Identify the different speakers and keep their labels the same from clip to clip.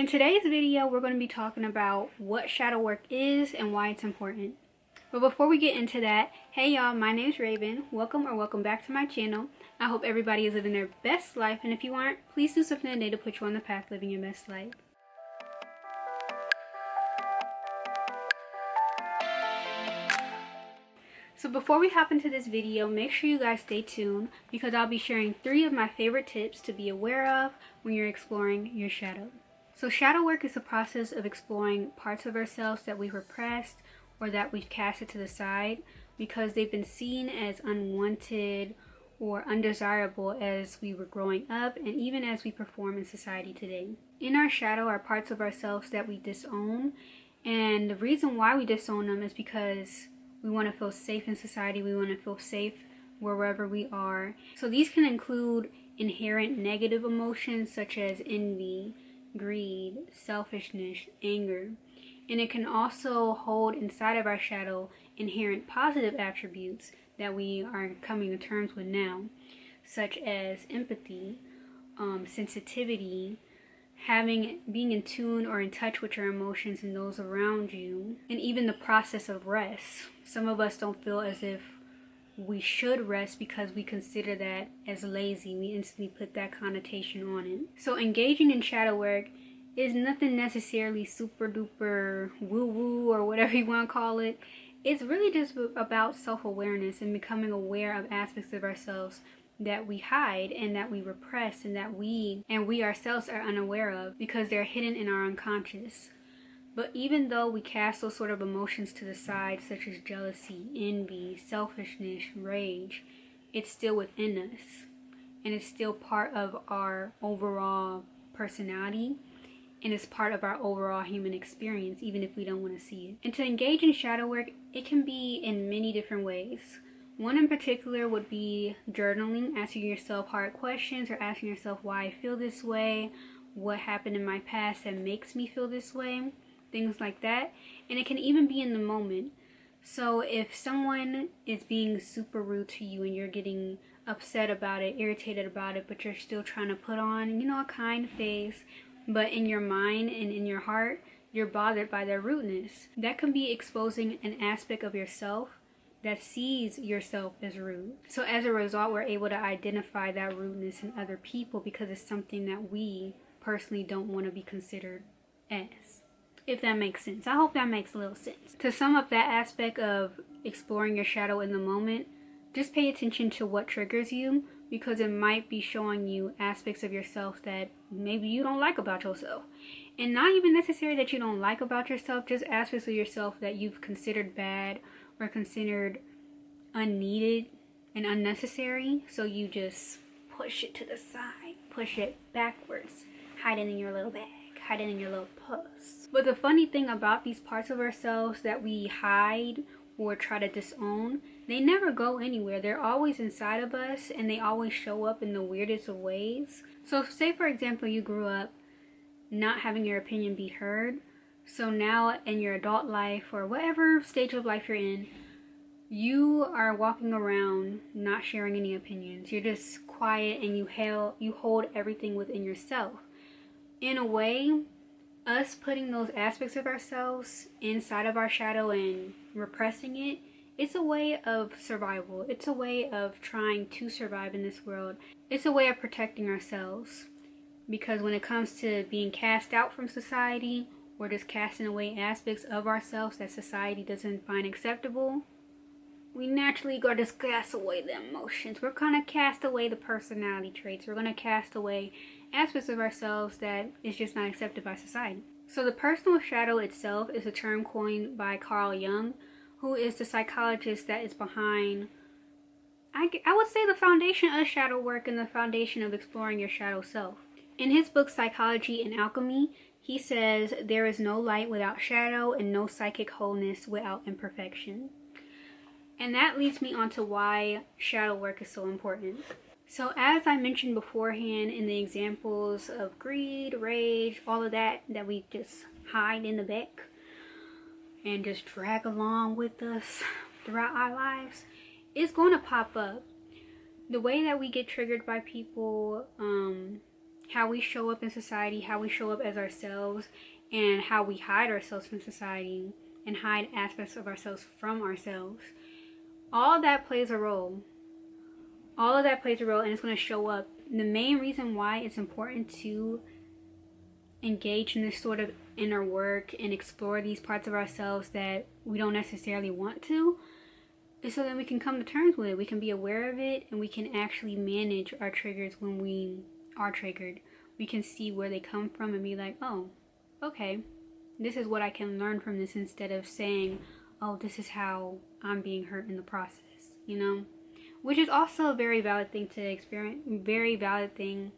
Speaker 1: In today's video, we're going to be talking about what shadow work is and why it's important. But before we get into that, hey y'all, my name's Raven. Welcome back to my channel. I hope everybody is living their best life, and if you aren't, please do something today to put you on the path living your best life. So before we hop into this video, make sure you guys stay tuned because I'll be sharing 3 of my favorite tips to be aware of when you're exploring your shadow. So shadow work is the process of exploring parts of ourselves that we've repressed or that we've casted to the side because they've been seen as unwanted or undesirable as we were growing up and even as we perform in society today. In our shadow are parts of ourselves that we disown, and the reason why we disown them is because we want to feel safe in society. We want to feel safe wherever we are. So these can include inherent negative emotions such as envy, greed, selfishness, anger. And it can also hold inside of our shadow inherent positive attributes that we are coming to terms with now, such as empathy, sensitivity, being in tune or in touch with your emotions and those around you, and even the process of rest. Some of us don't feel as if we should rest because we consider that as lazy. We instantly put that connotation on it. So engaging in shadow work is nothing necessarily super duper woo woo or whatever you want to call it. It's really just about self-awareness and becoming aware of aspects of ourselves that we hide and that we repress and that we ourselves are unaware of because they're hidden in our unconscious. But even though we cast those sort of emotions to the side, such as jealousy, envy, selfishness, rage, it's still within us. And it's still part of our overall personality. And it's part of our overall human experience, even if we don't want to see it. And to engage in shadow work, it can be in many different ways. One in particular would be journaling, asking yourself hard questions or asking yourself why I feel this way, what happened in my past that makes me feel this way, things like that. And it can even be in the moment. So if someone is being super rude to you and you're getting upset about it, irritated about it, but you're still trying to put on, a kind face, but in your mind and in your heart, you're bothered by their rudeness. That can be exposing an aspect of yourself that sees yourself as rude. So as a result, we're able to identify that rudeness in other people because it's something that we personally don't want to be considered as. If that makes sense. I hope that makes a little sense. To sum up that aspect of exploring your shadow in the moment, just pay attention to what triggers you because it might be showing you aspects of yourself that maybe you don't like about yourself. And not even necessarily that you don't like about yourself, just aspects of yourself that you've considered bad or considered unneeded and unnecessary. So you just push it to the side, push it backwards, hide it in your little bag, hide it in your little purse. But the funny thing about these parts of ourselves that we hide or try to disown, they never go anywhere. They're always inside of us and they always show up in the weirdest of ways. So say for example you grew up not having your opinion be heard. So now in your adult life or whatever stage of life you're in, you are walking around not sharing any opinions. You're just quiet and you hold everything within yourself. In a way, us putting those aspects of ourselves inside of our shadow and repressing it, it's a way of survival. It's a way of trying to survive in this world. It's a way of protecting ourselves. Because when it comes to being cast out from society or just casting away aspects of ourselves that society doesn't find acceptable, we naturally go to cast away the emotions. We're going to cast away the personality traits. We're going to cast away aspects of ourselves that is just not accepted by society. So the personal shadow itself is a term coined by Carl Jung, who is the psychologist that is behind, I would say, the foundation of shadow work and the foundation of exploring your shadow self. In his book Psychology and Alchemy, he says there is no light without shadow and no psychic wholeness without imperfection. And that leads me on to why shadow work is so important. So as I mentioned beforehand in the examples of greed, rage, all of that we just hide in the back and just drag along with us throughout our lives, it's going to pop up. The way that we get triggered by people how we show up in society, how we show up as ourselves, and how we hide ourselves from society and hide aspects of ourselves from ourselves. All of that plays a role. All of that plays a role, and it's going to show up. The main reason why it's important to engage in this sort of inner work and explore these parts of ourselves that we don't necessarily want to is so that we can come to terms with it. We can be aware of it, and we can actually manage our triggers when we are triggered. We can see where they come from and be like, oh, okay, this is what I can learn from this, instead of saying, oh, this is how I'm being hurt in the process, you know? Which is also a very valid thing to experience, very valid thing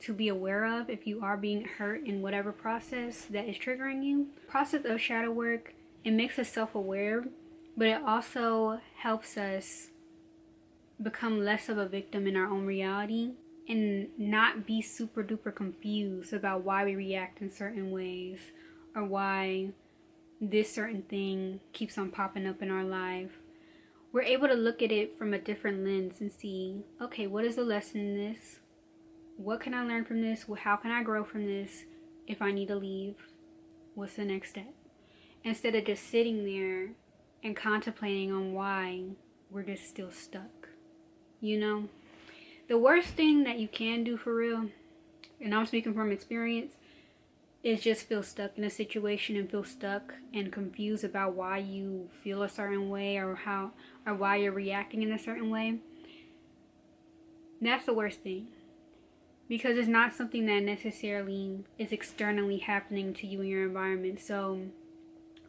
Speaker 1: to be aware of if you are being hurt in whatever process that is triggering you. The process of shadow work, it makes us self-aware, but it also helps us become less of a victim in our own reality and not be super duper confused about why we react in certain ways or why this certain thing keeps on popping up in our life. We're able to look at it from a different lens and see, okay, what is the lesson in this? What can I learn from this? How can I grow from this? If I need to leave, what's the next step? Instead of just sitting there and contemplating on why we're just still stuck, you know? The worst thing that you can do for real, and I'm speaking from experience, is just feel stuck in a situation and feel stuck and confused about why you feel a certain way or why you're reacting in a certain way. That's the worst thing, because it's not something that necessarily is externally happening to you in your environment. So,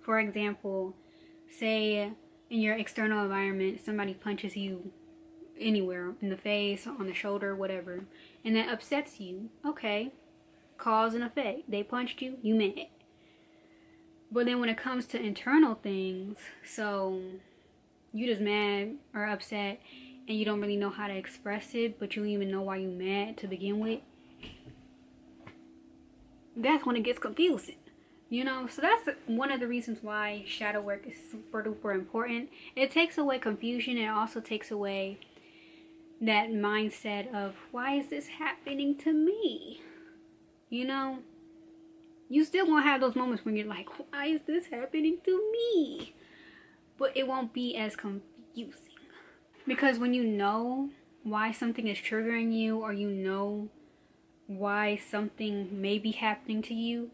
Speaker 1: for example, say in your external environment, somebody punches you anywhere, in the face, on the shoulder, whatever, and that upsets you. Okay, cause and effect. They punched you, you mad. But then when it comes to internal things, so you just mad or upset and you don't really know how to express it, but you don't even know why you mad to begin with, that's when it gets confusing, you know? So that's one of the reasons why shadow work is super duper important. It takes away confusion, and it also takes away that mindset of, why is this happening to me? You know, you still gonna have those moments when you're like, why is this happening to me? But it won't be as confusing. Because when you know why something is triggering you, or you know why something may be happening to you,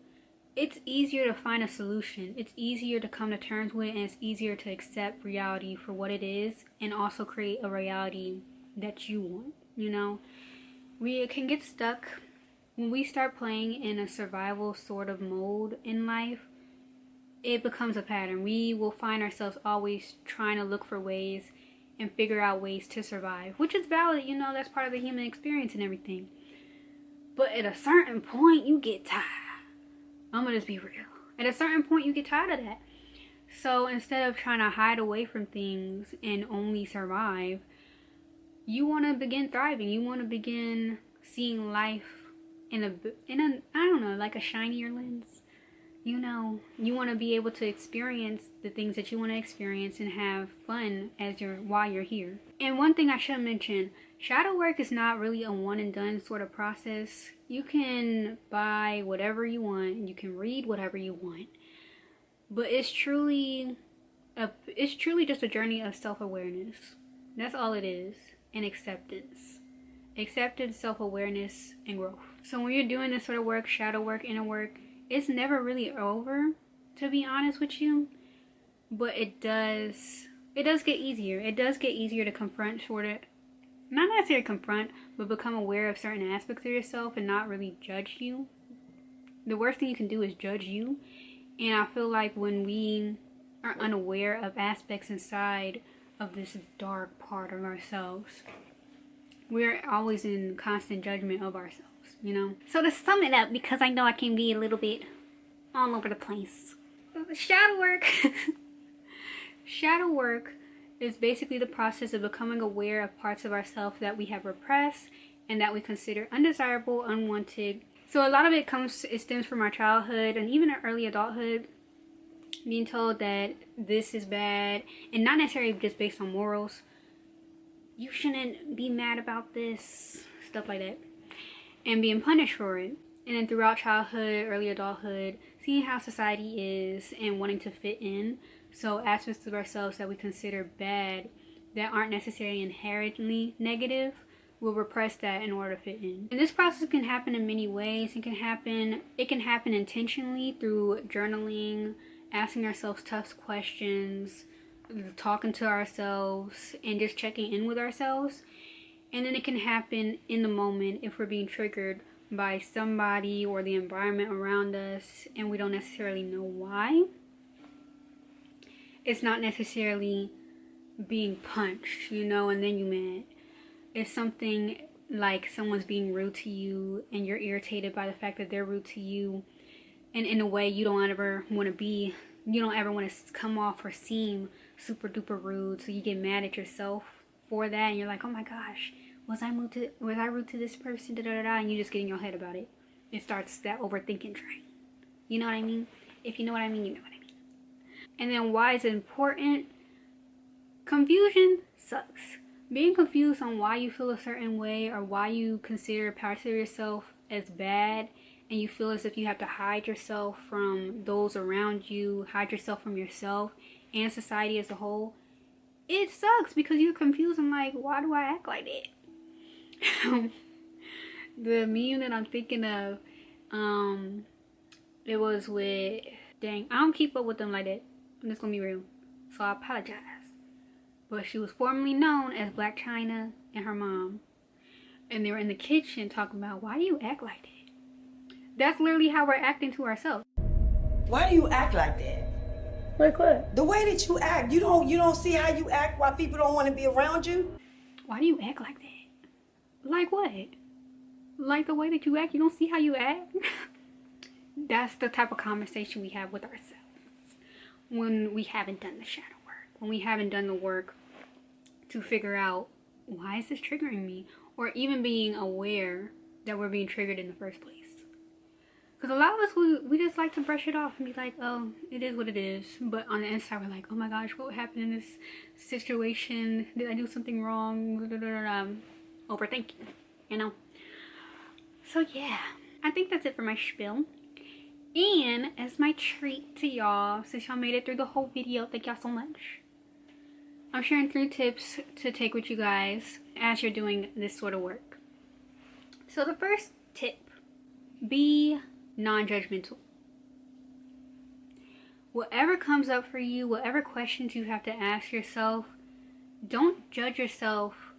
Speaker 1: it's easier to find a solution. It's easier to come to terms with it, and it's easier to accept reality for what it is, and also create a reality that you want, you know? We can get stuck when we start playing in a survival sort of mode in life. It becomes a pattern. We will find ourselves always trying to look for ways and figure out ways to survive, which is valid, you know, that's part of the human experience and everything. But at a certain point, you get tired. I'm gonna just be real. At a certain point, you get tired of that. So instead of trying to hide away from things and only survive, you want to begin thriving. You want to begin seeing life in a I don't know, like a shinier lens. You know, you want to be able to experience the things that you want to experience and have fun while you're here. And one thing I should mention, shadow work is not really a one and done sort of process. You can buy whatever you want, you can read whatever you want, but it's truly just a journey of self-awareness. That's all it is. And acceptance, self-awareness, and growth. So when you're doing this sort of work, shadow work, inner work, it's never really over, to be honest with you. But it does get easier. It does get easier to confront, sort of, not necessarily confront, but become aware of certain aspects of yourself and not really judge you. The worst thing you can do is judge you. And I feel like when we are unaware of aspects inside of this dark part of ourselves, we're always in constant judgment of ourselves, you know? So to sum it up, because I know I can be a little bit all over the place, shadow work shadow work is basically the process of becoming aware of parts of ourselves that we have repressed and that we consider undesirable, unwanted. So a lot of it stems from our childhood and even our early adulthood, being told that this is bad, and not necessarily just based on morals. You shouldn't be mad about this, stuff like that. and being punished for it. And then throughout childhood, early adulthood, seeing how society is and wanting to fit in. So aspects of ourselves that we consider bad that aren't necessarily inherently negative, we'll repress that in order to fit in. And this process can happen in many ways. It can happen intentionally through journaling, asking ourselves tough questions, talking to ourselves, and just checking in with ourselves. And then it can happen in the moment if we're being triggered by somebody or the environment around us and we don't necessarily know why. It's not necessarily being punched, and then you mad. It's something like someone's being rude to you and you're irritated by the fact that they're rude to you, and in a way you don't ever want to be. You don't ever want to come off or seem super duper rude, so you get mad at yourself for that, and you're like, oh my gosh, was I rude to this person, and you just get in your head about it. It starts that overthinking train. You know what I mean? If you know what I mean, you know what I mean. And then why is it important? Confusion sucks. Being confused on why you feel a certain way or why you consider parts of yourself as bad, and you feel as if you have to hide yourself from those around you, hide yourself from yourself and society as a whole, it sucks because you're confused and like, why do I act like that? The meme that I'm thinking of, it was with, dang, I don't keep up with them like that. I'm just gonna be real, so I apologize. But she was formerly known as Black China and her mom, and they were in the kitchen talking about, why do you act like that? That's literally how we're acting to ourselves.
Speaker 2: Why do you act like that?
Speaker 1: Like what?
Speaker 2: The way that you act. You don't see how you act, why people don't want to be around you?
Speaker 1: Why do you act like that? Like what? Like the way that you act, you don't see how you act? That's the type of conversation we have with ourselves when we haven't done the shadow work. When we haven't done the work to figure out, why is this triggering me? Or even being aware that we're being triggered in the first place. Because a lot of us, we just like to brush it off and be like, oh, it is what it is. But on the inside, we're like, oh my gosh, what happened in this situation? Did I do something wrong? Overthinking, So yeah, I think that's it for my spiel. And as my treat to y'all, since y'all made it through the whole video, thank y'all so much. I'm sharing 3 tips to take with you guys as you're doing this sort of work. So the first tip, be non-judgmental. Whatever comes up for you, whatever questions you have to ask yourself, don't judge yourself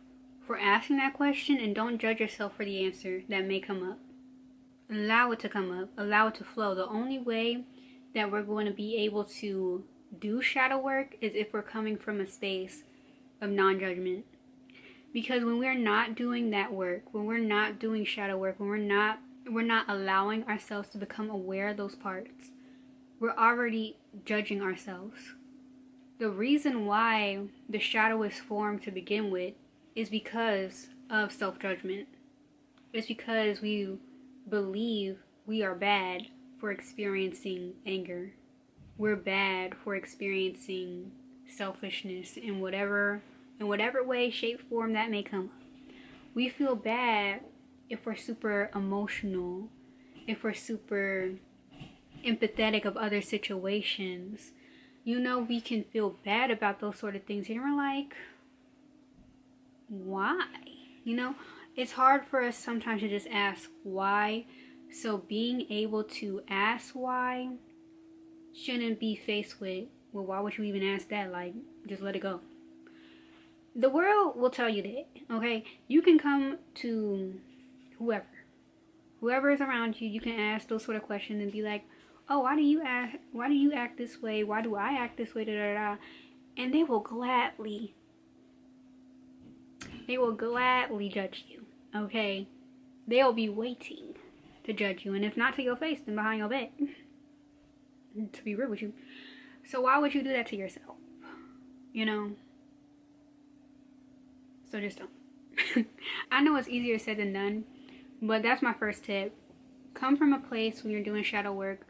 Speaker 1: for asking that question, and don't judge yourself for the answer that may come up. Allow it to come up, allow it to flow. The only way that we're going to be able to do shadow work is if we're coming from a space of non-judgment. Because when we're not doing that work, when we're not doing shadow work, when we're not allowing ourselves to become aware of those parts, we're already judging ourselves. The reason why the shadow is formed to begin with is because of self-judgment. It's because we believe we are bad for experiencing anger. We're bad for experiencing selfishness in whatever way, shape, form that may come up. We feel bad if we're super emotional, if we're super empathetic of other situations. We can feel bad about those sort of things, and we're like, why? It's hard for us sometimes to just ask why. So being able to ask why shouldn't be faced with, well, why would you even ask that? Like, just let it go. The world will tell you that, okay? You can come to whoever is around you, you can ask those sort of questions and be like, oh, why do you act this way? Why do I act this way? And they will gladly judge you, okay? They'll be waiting to judge you, and if not to your face, then behind your back. To be real with you. So why would you do that to yourself? So just don't. I know it's easier said than done, but that's my first tip. Come from a place when you're doing shadow work,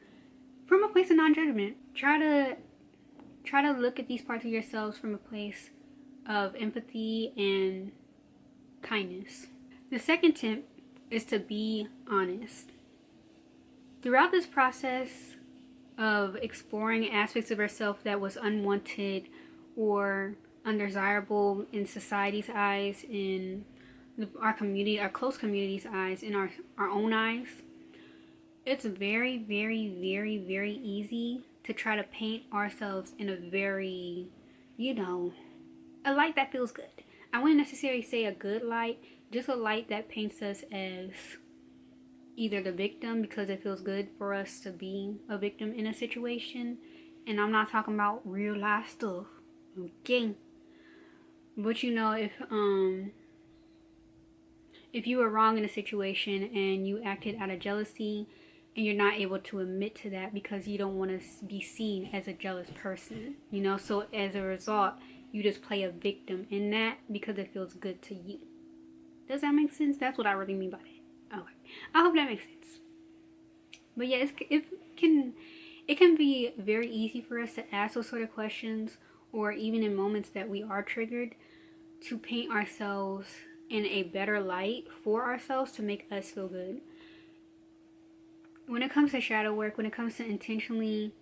Speaker 1: from a place of non-judgment. Try to look at these parts of yourselves from a place of empathy and kindness. The second tip is to be honest. Throughout this process of exploring aspects of ourselves that was unwanted or undesirable in society's eyes, in our community, our close community's eyes, in our own eyes, it's very, very, very, very easy to try to paint ourselves in a very, a light that feels good. I wouldn't necessarily say a good light, just a light that paints us as either the victim because it feels good for us to be a victim in a situation. And I'm not talking about real life stuff, okay? But if you were wrong in a situation and you acted out of jealousy and you're not able to admit to that because you don't want to be seen as a jealous person, so as a result, you just play a victim in that because it feels good to you. Does that make sense? That's what I really mean by that. Okay. I hope that makes sense. But yeah, it can be very easy for us to ask those sort of questions, or even in moments that we are triggered, to paint ourselves in a better light for ourselves to make us feel good. When it comes to shadow work, when it comes to intentionally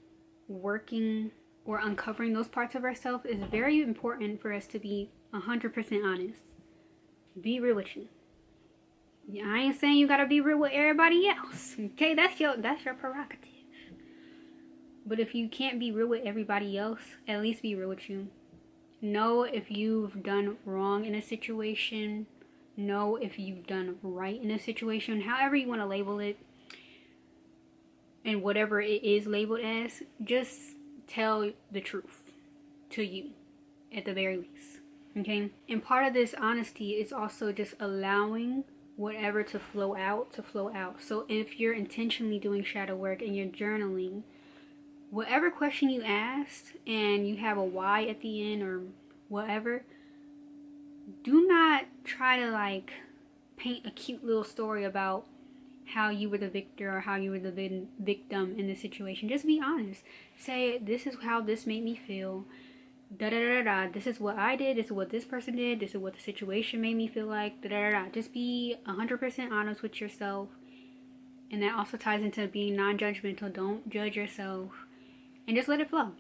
Speaker 1: working or uncovering those parts of ourselves, it's very important for us to be 100% honest. Be real with you. I ain't saying you gotta be real with everybody else. Okay, that's your prerogative. But if you can't be real with everybody else, at least be real with you. Know if you've done wrong in a situation. Know if you've done right in a situation. However you want to label it. And whatever it is labeled as, just tell the truth to you at the very least. Okay? And part of this honesty is also just allowing whatever to flow out. So if you're intentionally doing shadow work and you're journaling, whatever question you asked and you have a why at the end or whatever, do not try to paint a cute little story about how you were the victor or how you were the victim in this situation. Just be honest. Say, this is how this made me feel. This is what I did. This is what this person did. This is what the situation made me feel like. Just be 100% honest with yourself. And that also ties into being non-judgmental. Don't judge yourself. And just let it flow.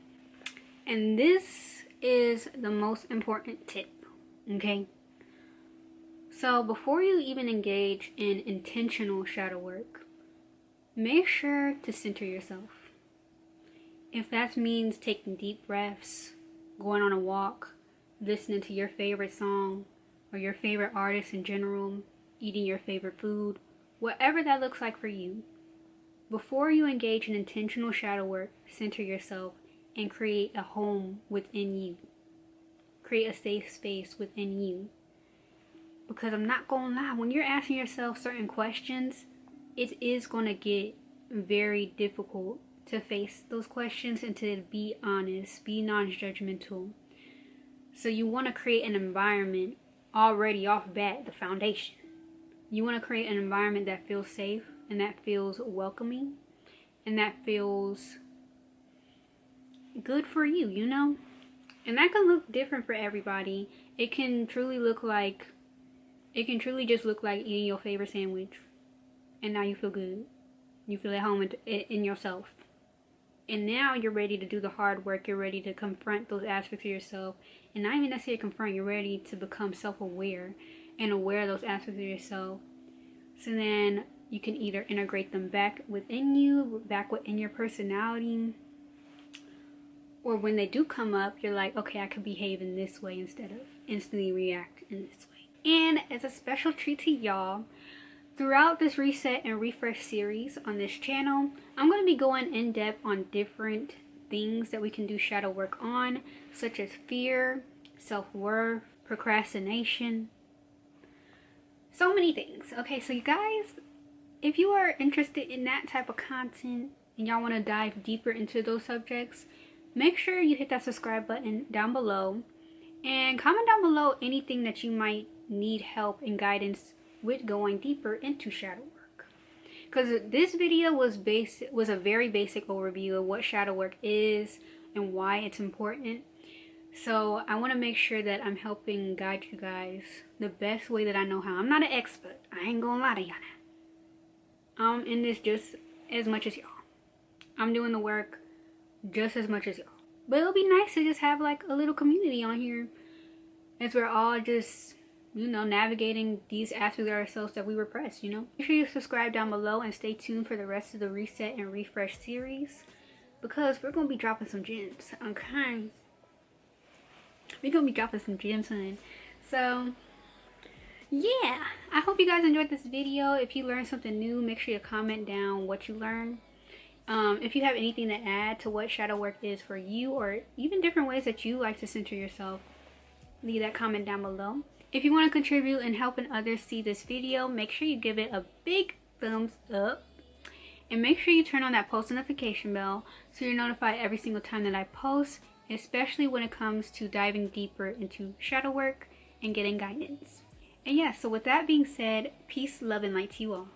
Speaker 1: And this is the most important tip. Okay? So before you even engage in intentional shadow work, make sure to center yourself. If that means taking deep breaths, going on a walk, listening to your favorite song or your favorite artist in general, eating your favorite food, whatever that looks like for you, before you engage in intentional shadow work, center yourself and create a home within you. Create a safe space within you. Because I'm not going to lie, when you're asking yourself certain questions, it is going to get very difficult to face those questions and to be honest, be non-judgmental. So you want to create an environment already off bat, the foundation. You want to create an environment that feels safe and that feels welcoming and that feels good for you, And that can look different for everybody. It can truly just look like eating your favorite sandwich. And now you feel good. You feel at home in yourself. And now you're ready to do the hard work. You're ready to confront those aspects of yourself. And not even necessarily confront. You're ready to become self-aware and aware of those aspects of yourself. So then you can either integrate them back within you, back within your personality. Or when they do come up, you're like, okay, I could behave in this way instead of instantly react in this way. And as a special treat to y'all, throughout this reset and refresh series on this channel, I'm going to be going in depth on different things that we can do shadow work on, such as fear, self-worth, procrastination, so many things. Okay, so you guys, if you are interested in that type of content and y'all want to dive deeper into those subjects, make sure you hit that subscribe button down below and comment down below anything that you might need help and guidance with going deeper into shadow work. Because this video was a very basic overview of what shadow work is and why it's important. So I want to make sure that I'm helping guide you guys the best way that I know how. I'm not an expert. I ain't gonna lie to y'all now. I'm in this just as much as y'all. I'm doing the work just as much as y'all. But it'll be nice to just have like a little community on here as we're all just, you know, navigating these aspects of ourselves that we repress, you know. Make sure you subscribe down below and stay tuned for the rest of the Reset and Refresh series, because we're going to be dropping some gems, okay? We're going to be dropping some gems, honey. So, yeah. I hope you guys enjoyed this video. If you learned something new, make sure you comment down what you learned. If you have anything to add to what shadow work is for you, or even different ways that you like to center yourself, leave that comment down below. If you want to contribute in helping others see this video, make sure you give it a big thumbs up. And make sure you turn on that post notification bell so you're notified every single time that I post, especially when it comes to diving deeper into shadow work and getting guidance. And yeah, so with that being said, peace, love, and light to you all.